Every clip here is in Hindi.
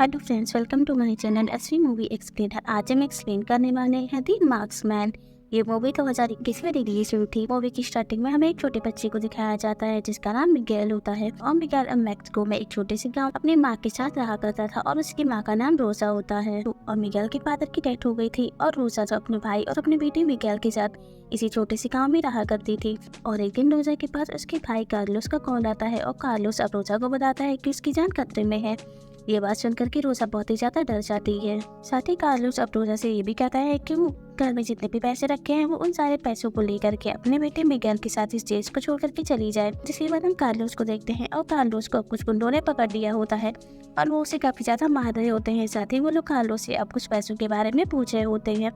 Hello friends, welcome to my channel SV movie explainer. आज हम एक्सप्लेन करने वाले हैं दी मार्क्समैन। ये मूवी 2021 में रिलीज हुई थी। मूवी की स्टार्टिंग में हमें एक छोटे बच्चे को दिखाया जाता है जिसका नाम मिगेल होता है और मिगेल अब मैक्सिको में एक छोटे से गांव अपनी माँ के साथ रहा करता था और उसकी माँ का नाम रोजा होता है। और मिगेल के फादर की डेथ हो गई थी और रोजा तो अपने भाई और अपने बेटे मिगेल के साथ इसी छोटे से गाँव में रहा करती थी। और एक दिन रोजा के पास उसके भाई कार्लोस का कॉल आता है और कार्लोस अब रोजा को बताता है कि उसकी जान खतरे में है। ये बात सुनकर के रोजा बहुत ही ज्यादा डर जाती है। साथ ही कार्लोस अब रोजा से ये भी कहता है कि वो घर में जितने भी पैसे रखे हैं वो उन सारे पैसों को लेकर के अपने बेटे मिगेल के साथ इस देश को छोड़ करके चली जाए। जिसके बाद हम कार्लोस को देखते हैं और कार्लोस को अब कुछ गुंडों ने पकड़ लिया होता है और वो उसे काफी ज्यादा मार रहे होते हैं। साथ ही वो लोग कार्लोस से अब कुछ पैसों के बारे में पूछ रहे होते हैं,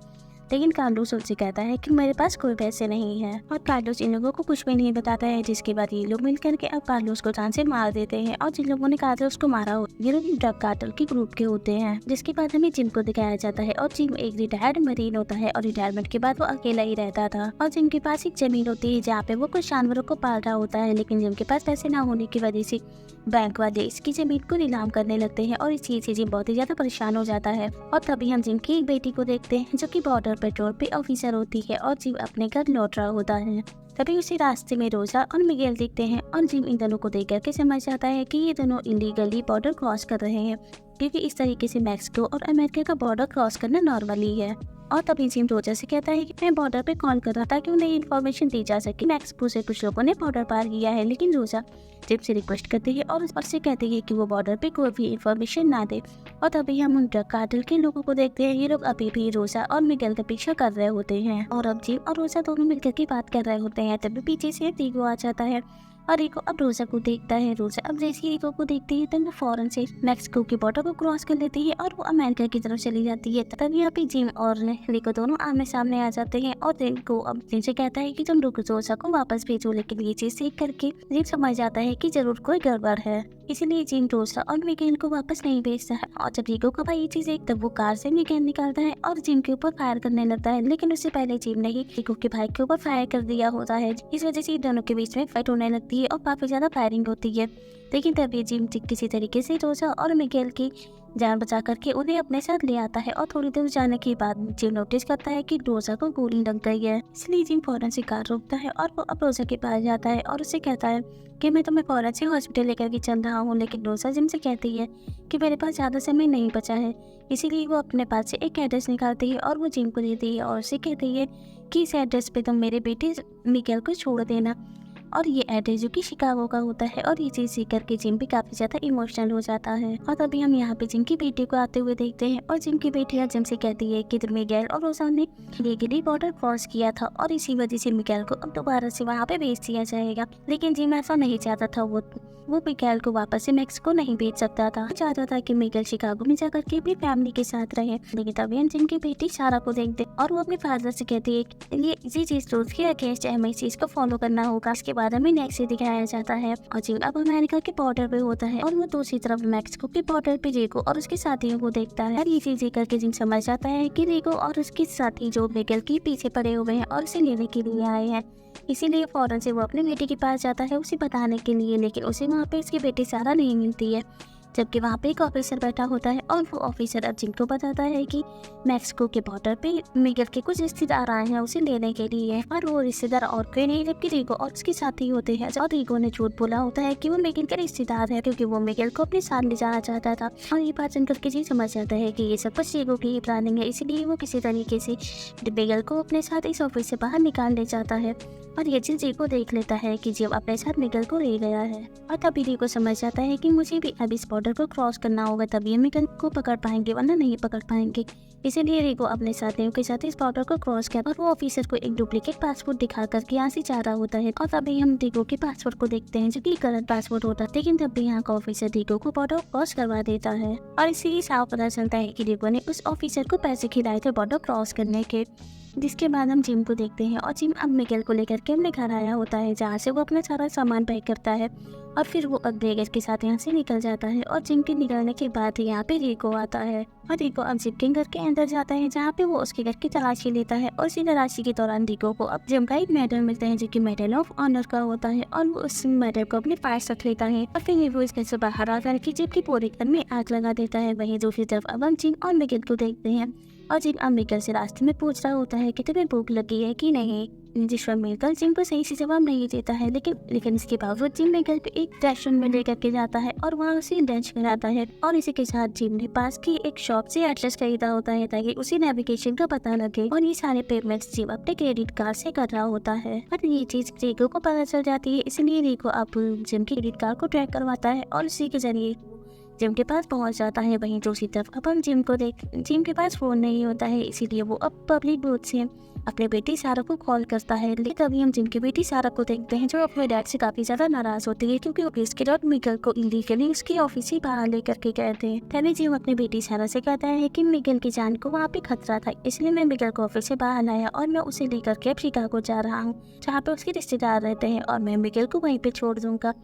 लेकिन कार्लोस उनसे कहता है कि मेरे पास कोई पैसे नहीं है और कार्लोस इन लोगों को कुछ भी नहीं बताता है। जिसके बाद ये लोग मिलकर के अब कार्लोस को जान से मार देते हैं और जिन लोगों ने कार्लोस को मारा हो ये लोग ड्रग कार्टेल के ग्रुप के होते हैं। जिसके बाद हमें जिम को दिखाया जाता है और जिम एक रिटायर्ड मरीन होता है और रिटायरमेंट के बाद वो अकेला ही रहता था और जिम के पास एक जमीन होती है जहाँ पे वो कुछ जानवरों को पाल रहा होता है। लेकिन जिम के पास पैसे ना होने की वजह से बैंक वाले इसकी जमीन को नीलाम करने लगते हैं और इस चीज से जिम बहुत ही ज्यादा परेशान हो जाता है। और तभी हम जिम की एक बेटी को देखते हैं जो कि बॉर्डर पेट्रोल पे ऑफिसर होती है और जिम अपने घर लौट रहा होता है। तभी उसी रास्ते में रोजा और मिगेल दिखते हैं और जिम इन दोनों को देख करके समझ जाता है कि ये दोनों इलीगली बॉर्डर क्रॉस कर रहे हैं, क्योंकि इस तरीके से मैक्सिको और अमेरिका का बॉर्डर क्रॉस करना नॉर्मल ही है। और तभी जिम रोजा से कहता है कि मैं बॉर्डर पे कॉल कर रहा था कि उन्हें इन्फॉर्मेशन दी जा सके मैक्सिको से कुछ लोगों ने बॉर्डर पार किया है। लेकिन रोजा जिम से रिक्वेस्ट करती है और उससे कहती है कि वो बॉर्डर पे कोई भी इन्फॉर्मेशन ना दे। और तभी हम उन ड्रग कार्टेल के लोगों को देखते हैं। ये लोग अभी भी रोजा और मिगेल का पीछा कर रहे होते हैं और अब जिम और रोजा दोनों मिलकर के बात कर रहे होते हैं। तभी पीछे से रीगो आ जाता है और रीगो अब रोजा को देखता है। रोजा अब जैसे ही रीगो को देखती है तो वो फौरन से मैक्सिको के बॉर्डर को क्रॉस कर लेती है और वो अमेरिका की तरफ चली जाती है। तभी यहाँ पे जिम और रीगो दोनों आमने सामने आ जाते हैं और रीगो अब जिम से कहता है कि तुम रोजा को वापस भेजो। लेकिन ये चीज सीख करके जिम समझ जाता है कि जरूर कोई गड़बड़ है, इसीलिए जिम रोजा और मिगेल को वापस नहीं भेजता है। और जब रीगो का भाई ये चीज एक तब वो कार से मिगेल निकालता है और जिम के ऊपर फायर करने लगता है। लेकिन उससे पहले जिम ने ही रीगो के भाई के ऊपर फायर कर दिया होता है। इस वजह से दोनों के बीच में फाइट होने लगती है और काफी ज्यादा फायरिंग होती है। लेकिन तभी जिम किसी तरीके से रोजा और मिगेल की जान बचा करके उन्हें अपने साथ ले आता है और थोड़ी दूर जाने के बाद जिम नोटिस करता है कि रोजा को गोली लग गई है। इसलिए जिम फौरन से कार रोकता है और वो अब रोजा के पास जाता है और उसे कहता है कि मैं तुम्हें फौरन से हॉस्पिटल लेकर के चल रहा हूँ। लेकिन रोजा जिम से कहती है कि मेरे पास ज़्यादा समय नहीं बचा है। इसीलिए वो अपने पास से एक एड्रेस निकालती है और वो जिम को देती है और उसे कहती है कि इस एड्रेस पे तुम मेरे बेटे मिगेल को छोड़ देना। और ये एड्रेस जो कि शिकागो का होता है और ये चीज सीख करके जिम भी काफी ज्यादा इमोशनल हो जाता है। और तभी हम यहाँ पे जिम की बेटी को आते हुए देखते हैं और जिम की बेटी जिम से कहती है कि मिगेल और रोजा ने लीगली बॉर्डर क्रॉस किया था और इसी वजह से मिगेल को अब दोबारा से वहाँ पे भेज दिया जाएगा। लेकिन जिम ऐसा नहीं चाहता था। वो मिगेल को वापस से मैक्सिको नहीं भेज सकता था। चाहता था कि मिगेल शिकागो में जाकर के अपनी फैमिली के साथ रहे। लेकिन तभी हम जिम की बेटी सारा को देखते और वो अपने फादर से कहती है कि ये इसी चीज रूल्स के अगेंस्ट है, हमें इस चीज को फॉलो करना होगा। इसके बाद हमें नेक्स्ट से दिखाया जाता है और जिम अब अमेरिका के बॉर्डर पे होता है और वो दूसरी तरफ मैक्सिको के बॉर्डर पे रीगो और उसके साथियों को देखता है। और ये चीजें करके जिम समझ जाता है कि रीगो और उसके साथी जो मिगेल के पीछे पड़े हुए हैं और उसे लेने के लिए आए हैं। इसीलिए फौरन से वो अपने बेटे के पास जाता है उसे बताने के लिए। लेकिन उसे वहाँ पे उसकी बेटी सारा नहीं मिलती है, जबकि वहाँ पे एक ऑफिसर बैठा होता है और वो ऑफिसर अब जिम को बताता है कि मैक्सिको के बॉर्डर पे मिगेल के कुछ रिश्तेदार आए हैं उसे लेने के लिए। और वो रिश्तेदार और कोई नहीं जबकि रीगो और उसके साथी होते हैं। और रीगो ने झूठ बोला होता है कि वो मिगेल के रिश्तेदार है क्योंकि वो मिगेल को अपने साथ ले जाना चाहता था। और ये बात सुनकर के जी समझ जाता है कि ये सब कुछ रीगो की ही प्लानिंग है, इसलिए वो किसी तरीके से मिगेल को अपने साथ इस ऑफिस से बाहर निकालने चाहता है। और ये चीज रीगो देख लेता है कि जिम अपने साथ मिगेल को ले गया है और तभी रीगो समझ जाता है कि मुझे भी अब इस बॉर्डर को क्रॉस करना होगा, तभी हम मिगेल को पकड़ पाएंगे वरना नहीं पकड़ पाएंगे। इसीलिए रीगो अपने साथियों के साथ इस बॉर्डर को क्रॉस किया और वो ऑफिसर को एक डुप्लीकेट पासपोर्ट दिखा करके यहाँ से जा रहा होता है। और तभी हम रीगो के पासपोर्ट को देखते हैं जो कि गलत पासपोर्ट होता है। लेकिन तब भी यहाँ का ऑफिसर रीगो को बॉर्डर क्रॉस करवा देता है और इसी ही साफ पता चलता है कि रीगो ने उस ऑफिसर को पैसे खिलाए थे बॉर्डर क्रॉस करने के। जिसके बाद हम जिम को देखते हैं और जिम अब मिगेल को लेकर के अपने घर आया होता है जहाँ से वो अपना सारा सामान पैक करता है और फिर वो वेगस के साथ यहाँ से निकल जाता है। और जिम के निकलने के बाद यहाँ पे रिको आता है और रिको अब जिम के घर के अंदर जाता है, जहाँ पे वो उसके घर की तलाशी लेता है। और इसी तलाशी के दौरान रिको को अब जिम का एक मेडल मिलता है, जो कि मेडल ऑफ ऑनर का होता है। और वो उस मेडल को अपने पास रख लेता है और फिर वो इस घर से बाहर आकर के जिम की पूरे घर में आग लगा देता है। वहीं दूसरी तरफ अब हम जिम और मिगेल को देखते हैं और जिम अब मिगेल से रास्ते में पूछ रहा होता है कि तुम्हें भूख लगी है कि नहीं, जिस पर मिगेल जिम को सही से जवाब नहीं देता है। लेकिन इसके बावजूद जिम मिगेल को एक रेस्टोरेंट में लेकर के जाता है और वहाँ उसे लंच कराता है। और इसी के साथ जिम ने पास की एक शॉप से एड्रेस खरीदा होता है ताकि उसे नेविगेशन का पता लगे। और ये सारे पेमेंट्स जिम अपने क्रेडिट कार्ड से कर रहा होता है। और ये चीज रिको को पता चल जाती है, इसलिए रिको अब जिम के क्रेडिट कार्ड को ट्रैक करवाता है और उसी के जरिए जिम के पास पहुंच जाता है। वहीं दूसरी तरफ अपन जिम के पास फोन नहीं होता है, इसीलिए वो अब पब्लिक बूथ से अपने बेटी सारा को कॉल करता है। लेकिन तभी हम जिम की बेटी सारा को देखते हैं, जो अपने डैड से काफी ज्यादा नाराज होती है क्योंकि वो इसके डॉट मिगेल को इलीगली उसकी ऑफिस से बाहर लेकर के गए थे। तभी जिम अपनी बेटी सारा से कहता है कि मिगेल की जान को वहाँ पे खतरा था, इसलिए मैं मिगेल को ऑफिस से बाहर लाया और मैं उसे लेकर के अब शिकागो जा रहा हूँ, जहाँ पे उसके रिश्तेदार रहते हैं, और मैं मिगेल को वहीं पे छोड़ दूंगा।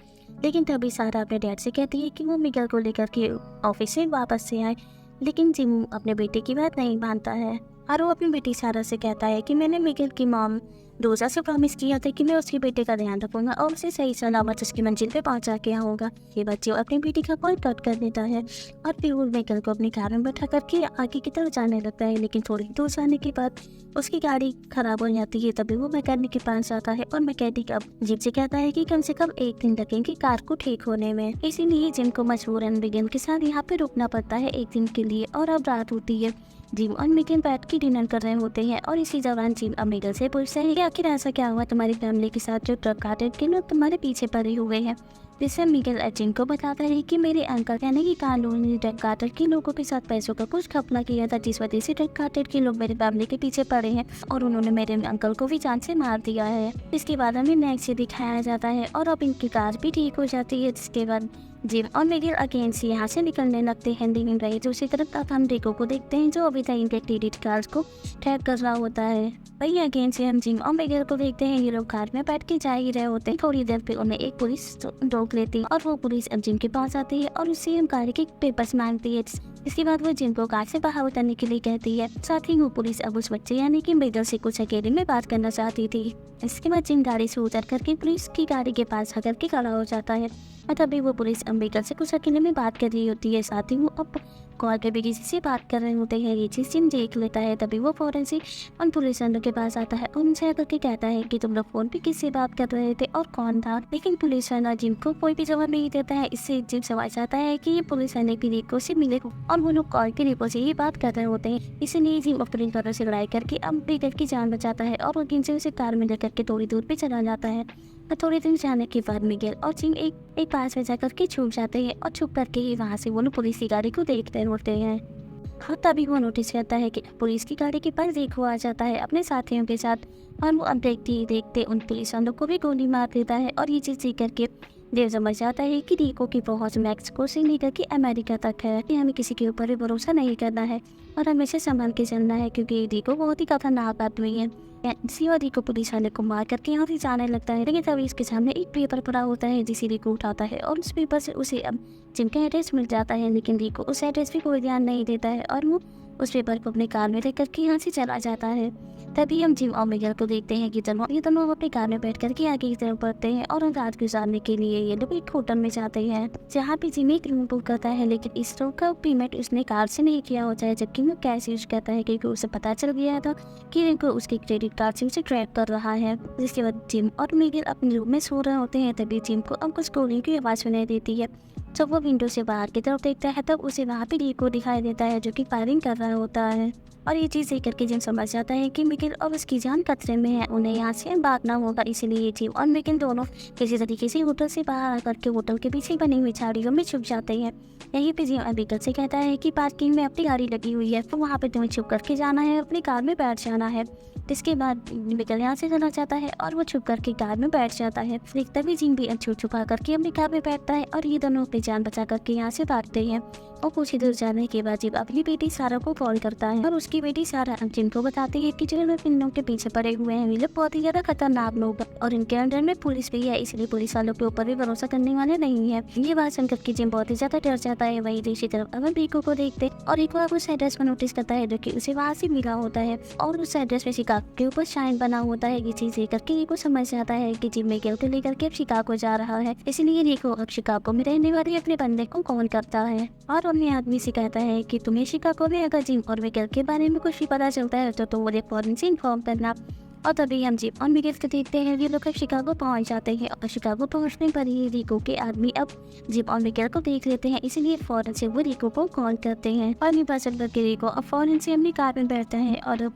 लेकिन तभी सारा अपने डैड से कहती है कि वो मिगेल को लेकर के ऑफिस से वापस से आए। लेकिन जिम अपने बेटे की बात नहीं मानता है और वो अपनी बेटी सारा से कहता है कि मैंने मिगेल की मॉम रोजा से प्रॉमिस किया था कि मैं उसके बेटे का ध्यान रखूंगा और उसे सही सलामत उसकी मंजिल पे पहुंचा के आऊँगा। ये बच्चे अपनी बेटी का कॉल कट कर देता है और फिर वो मिगेल को अपनी कार में बैठा करके आगे की तरफ जाने लगता है। लेकिन थोड़ी दूर जाने के बाद उसकी गाड़ी खराब हो जाती है। तभी वो मैकेनिक के पास जाता है और मैकेनिक अब जिम से कहता है कि कम से कम 1 दिन लगेंगे कार को ठीक होने में। इसीलिए जिम को मजबूरन मिगेल के साथ यहाँ पे रुकना पड़ता है 1 दिन के लिए। और अब रात होती है, जिम और मिगेल बैठ के डिनर कर रहे होते हैं और इसी दौरान जिम अब मिगेल से पूछता है कि आखिर ऐसा क्या हुआ तुम्हारी फैमिली के साथ जो ट्रक कार्टर के लोग तुम्हारे पीछे पड़े हुए हैं। जिससे मिगेल जिम को बताता है कि मेरे अंकल कहने की कानून ने ट्रक कार्टर के लोगों के साथ पैसों का कुछ घपला किया था, जिस वजह से ट्रक कार्टर के लोग मेरे फैमिली के पीछे पड़े हैं और उन्होंने मेरे अंकल को भी जान से मार दिया है। इसके बाद हमें नेक्स्ट से दिखाया जाता है और अब इनकी कार भी ठीक हो जाती है, जिसके बाद जिम और मिगेल अगेन से यहाँ से निकलने लगते हैं। लेकिन रही दूसरी तरफ तक हम रिको को देखते हैं, जो अभी तक इनके क्रेडिट कार्ड को ट्रैक कर रहा होता है। वही अगेन से हम जिम और मिगेल को देखते हैं, ये लोग कार में बैठ के जा ही रहे होते हैं। थोड़ी देर पे उन्हें एक पुलिस रोक लेती है और वो पुलिस अब जिम के पास आती है और उससे हम कार के पेपर्स मांगती है। इसके बाद वो जिम को कार से बाहर उतरने के लिए कहती है। साथ ही वो पुलिस अब उस बच्चे यानी कि मिगेल से कुछ अकेले में बात करना चाहती थी। इसके बाद जिम गाड़ी से उतर करके पुलिस की गाड़ी के पास आकर के खड़ा हो जाता है और तभी वो पुलिस मिगेल से कुछ अकेले में बात कर रही होती है। साथ ही वो अब कॉल पे भी किसी से बात कर रहे होते हैं। ये चीज़ जिम देख लेता है। तभी वो फौरन से उन पुलिस वालों के पास आता है और उनसे आकर के कहता है कि तुम लोग फोन पे किससे बात कर रहे थे और कौन था। लेकिन पुलिस वाला जिम को कोई भी जवाब नहीं देता है। इससे जिम समझ जाता है कि ये पुलिस वाले भी रिको से मिले और वो लोग कॉल के रिको से ही बात कर रहे होते हैं। इसलिए जिम अपनी तरह से लड़ाई करके अब मिगेल की जान बचाता है और वो से उसे कार में लेकर के थोड़ी दूर पे चला जाता है। और थोड़ी दूर जाने के बाद मिगेल और जिम एक पास में जाकर के छुप जाते हैं और छुप करके ही वहाँ से वो लोग पुलिस की गाड़ी को देखते होते हैं। और तभी वो नोटिस करता है कि पुलिस की गाड़ी के पास रिको आ जाता है अपने साथियों के साथ और वो अब देखते ही देखते उन पुलिस वालों को भी गोली मार देता है। और ये चीज़ देख करके देव समझ जाता है कि रिको की पहुंच मैक्सिको से लेकर के अमेरिका तक है कि हमें किसी के ऊपर भी भरोसा नहीं करना है और हमेशा संभाल के चलना है, क्योंकि रिको बहुत ही खतरनाक आदमी है। इसी और रिको पुलिस वाले को मार करके यहाँ से जाने लगता है। लेकिन तभी इसके सामने एक पेपर पड़ा होता है, जिसे रिको उठाता है और उस पेपर से उसे अब जिम का एड्रेस मिल जाता है। लेकिन रिको उस एड्रेस पे कोई ध्यान नहीं देता है और वो उस पेपर को अपने कार में रख करके यहाँ से चला जाता है। तभी हम जिम और मिगेल को देखते हैं कि ये दोनों अपनी कार में बैठ करके आगे की तरफ बढ़ते हैं और रात गुजारने के लिए ये लोग एक होटल में जाते हैं, जहाँ पे जिम एक रूम बुक करता है। लेकिन इस रूम का पेमेंट उसने कार से नहीं किया होता है, जबकि वो कैश यूज करता है, क्योंकि उसे पता चल गया था कि रिको उसके क्रेडिट कार्ड से उसे ट्रैक कर रहा है। जिसके बाद जिम और मिगेल अपने रूम में सो रहे होते हैं। तभी जिम को अब कुछ गोलियों की आवाज़ सुनाई देती है। जब वो विंडो से बाहर की तरफ देखता है तब उसे वहाँ पे रिको दिखाई देता है, जो कि फायरिंग कर रहा होता है। और ये चीज़ देख करके जिम समझ जाता है कि मिगेल और उसकी जान खतरे में है, उन्हें यहाँ से भागना होगा। इसीलिए जिम और मिगेल दोनों किसी तरीके से होटल से बाहर आकर के होटल के पीछे बनी हुई झाड़ियों में छुप जाते हैं। यहीं पे जिम मिगेल से कहता है कि पार्किंग में अपनी गाड़ी लगी हुई है, तो वहाँ पे तुम्हें छुप करके जाना है, अपनी कार में बैठ जाना है। इसके बाद मिगेल यहाँ से चला जाता है और वो छुप करके कार में बैठ जाता है। तभी जिम भी छुपा करके अपनी कार में बैठता है और ये दोनों अपनी जान बचा करके यहाँ से भागते हैं। और कुछ ही दूर जाने के बाद जिम अपनी बेटी सारा को कॉल करता है और उसकी बेटी सारा जिम को बताती है कि जो लोग इन लोगों के पीछे पड़े हुए हैं वे लोग बहुत ही ज्यादा खतरनाक लोग हैं और इनके अंडर में पुलिस भी है, इसलिए पुलिस वालों के ऊपर भी भरोसा करने वाले नहीं है। ये बात सुनकर के जिम बहुत ही ज्यादा डर जाता है। वही दूसरी तरफ अमन रिको को देखते और रिको अब उस एड्रेस पर नोटिस करता है जो कि उसे वहाँ से मिला होता है और उस एड्रेस में शिकागो के ऊपर शाइन बना होता है। ये चीज देख करके रिको समझ जाता है कि जिम मिगेल को लेकर के अब शिकागो जा रहा है, इसलिए रिको अब शिकागो में रहने वाले अपने बंदे को कॉल करता है और अपने आदमी से कहता है कि तुम्हें शिकागो में अगर जिम और मिगेल के बारे में कुछ भी पता चलता है तो तुम मुझे फौरन से इन्फॉर्म करना। और तभी हम जिम और मिगेल को देखते हैं ये लोग अब शिकागो पहुंच जाते हैं और शिकागो पहुंचने पर ही रिको के आदमी अब जिम और मिगेल को देख लेते हैं, इसलिए फौरन से वो रिको को कॉल करते हैं और निपा चल करके रिको अब फौरन से अपनी कार में बैठता है और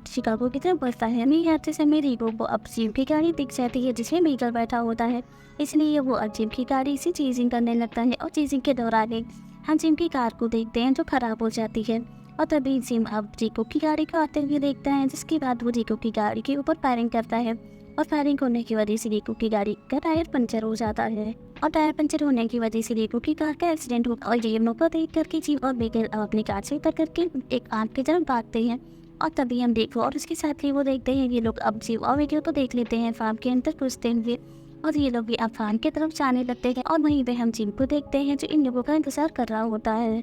शिकागो की तरफ बढ़ता है। नहीं आते समय रिको को अब जिम की गाड़ी दिख जाती है जिसमें मिगेल बैठा होता है, इसलिए वो अब जिम की गाड़ी से चीजिंग करने लगता है और चीजिंग के दौरान हम जिम की कार को देखते हैं जो खराब हो जाती है और तभी जिम अब रिको की गाड़ी को आते हुए देखता है, जिसके बाद वो रिको की गाड़ी के ऊपर फायरिंग करता है और फायरिंग होने की वजह से रिको की गाड़ी का टायर पंचर हो जाता है और टायर पंचर होने की वजह से रिको की कार का एक्सीडेंट हो और ये मौका देख करके जिम और मिगेल अपनी कार से उतर करके एक आम की तरफ भागते हैं और तभी हम रिको और उसके साथ ही वो देखते हैं ये लोग अब जिम और मिगेल को देख लेते हैं फार्म के अंदर घुसते हुए और ये लोग भी अब फार्म की तरफ जाने लगते हैं और वहीं पे हम जिम को देखते हैं जो इन लोगों का इंतजार कर रहा होता है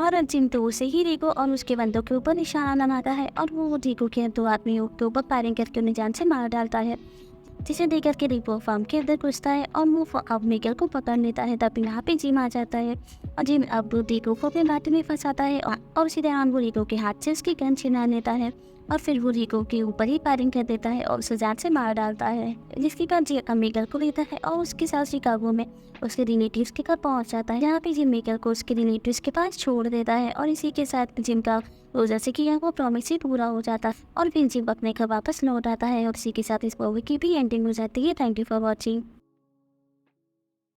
और जिम दूर से ही रिको और उसके बंदों के ऊपर निशाना लगाता है और वो रिको के 2 आदमियों के ऊपर फायरिंग करके उन्हें जान से मार डालता है, जिसे देख करके रिको फार्म के अंदर घुसता है और वो अब मिगेल को पकड़ लेता है। तब यहाँ पे जिम आ जाता है और जिम अब रिको को अपने बाटे में फंसाता है और उसी दौरान वो रिको के हाथ से उसकी गन छीना लेता है और फिर वो रिको के ऊपर ही फायरिंग कर देता है और उसे जान से मार डालता है, जिसके बाद जिम मिगेल को लेता है और उसके साथ शिकागो में उसके रिलेटिव्स के घर पहुंच जाता है, जहाँ पे जिम मिगेल को उसके रिलेटिव्स के पास छोड़ देता है और इसी के साथ जिम का वो जैसे कि वो प्रॉमिस ही पूरा हो जाता है और फिर जिम अपने घर वापस लौट आता है और इसी के साथ इस मूवी की भी एंडिंग हो जाती है। Thank you for watching.